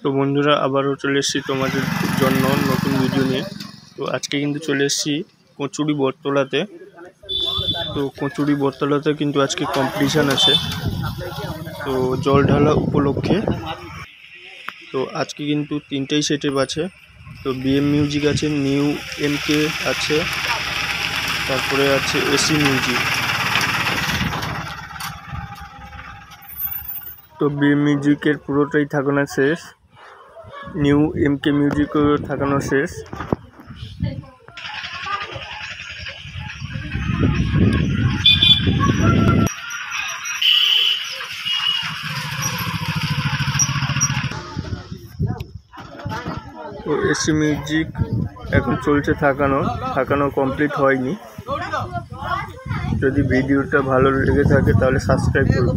তো বন্ধুরা আবারও চলে এসেছি তোমাদের জন্য নতুন ভিডিও নিয়ে। তো আজকে কিন্তু চলে এসেছি কচুরি বটতলাতে। তো কচুরি বটতলাতে কিন্তু আজকে কম্পিটিশান আছে, তো জল ঢালা উপলক্ষে। তো আজকে কিন্তু 3টেই সেটে আছে। তো বিএম মিউজিক আছে, নিউ এমকে আছে, তারপরে আছে এসি মিউজিক। তো বিএম মিউজিকের পুরোটাই থাকানো শেষ, নিউ এমকে মিউজিকও থাকানো শেষ। তো এসি মিউজিক এখন চলছে থাকানো কমপ্লিট হয়নি। যদি ভিডিওটা ভালো লেগে থাকে তাহলে সাবস্ক্রাইব করুন।